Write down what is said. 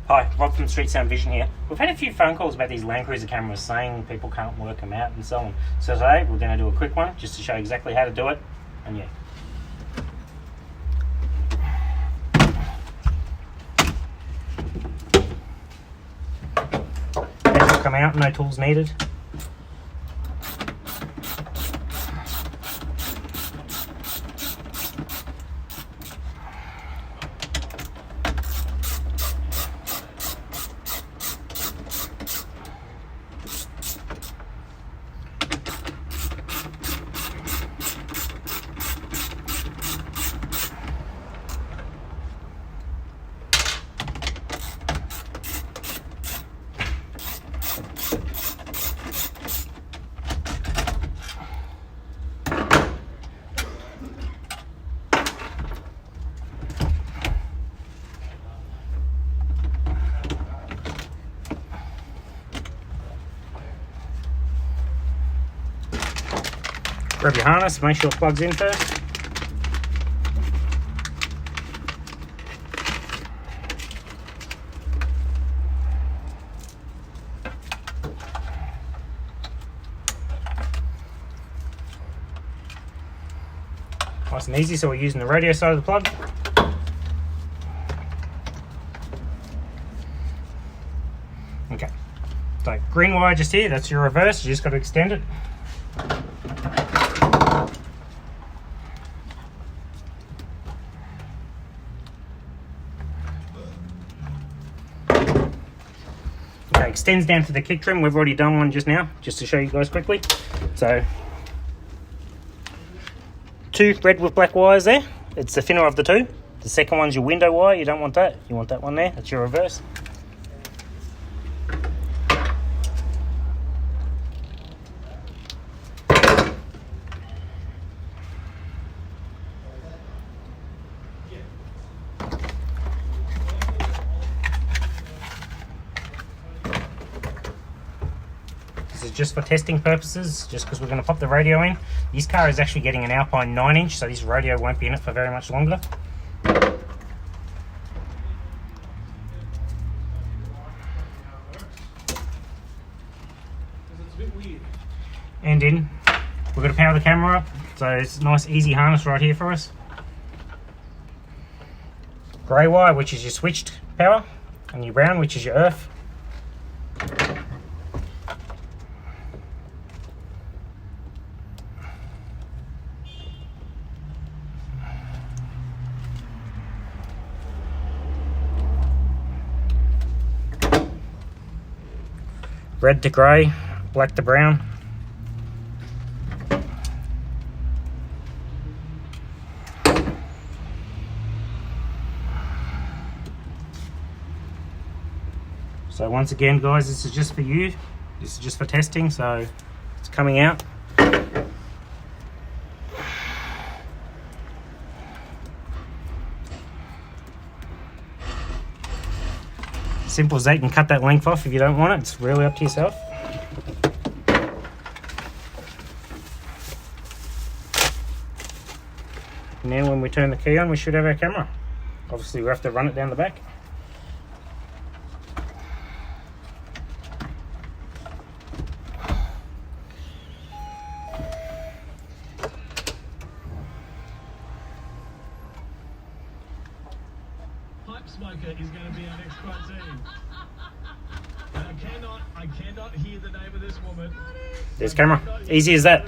Hi, Rob from Street Sound Vision here. We've had a few phone calls about these Land Cruiser cameras saying people can't work them out and so on. So today we're going to do a quick one just to show exactly how to do it. And yeah. These will come out, no tools needed. Grab your harness, make sure it plugs in first. Nice and easy, so we're using the radio side of the plug. Okay, so green wire just here, that's your reverse, you just got to extend it. Okay, extends down to the kick trim. We've already done one just now, just to show you guys quickly. So, 2 red with black wires there. It's the thinner of the 2. The second one's your window wire. You don't want that. You want that one there. That's your reverse. This is just for testing purposes, just because we're going to pop the radio in. This car is actually getting an Alpine 9-inch, so this radio won't be in it for very much longer. And in, we're going to power the camera up, so it's a nice easy harness right here for us. Grey wire, which is your switched power, and your brown, which is your earth. Red to grey, black to brown. So once again guys, this is just for you. This is just for testing, so it's coming out. Simple as that. You can cut that length off if you don't want it. It's really up to yourself. And then when we turn the key on, we should have our camera. Obviously we have to run it down the back. Pipe smoker is going to be our next quote team. And I cannot hear the name of this woman. There's camera. Easy as that.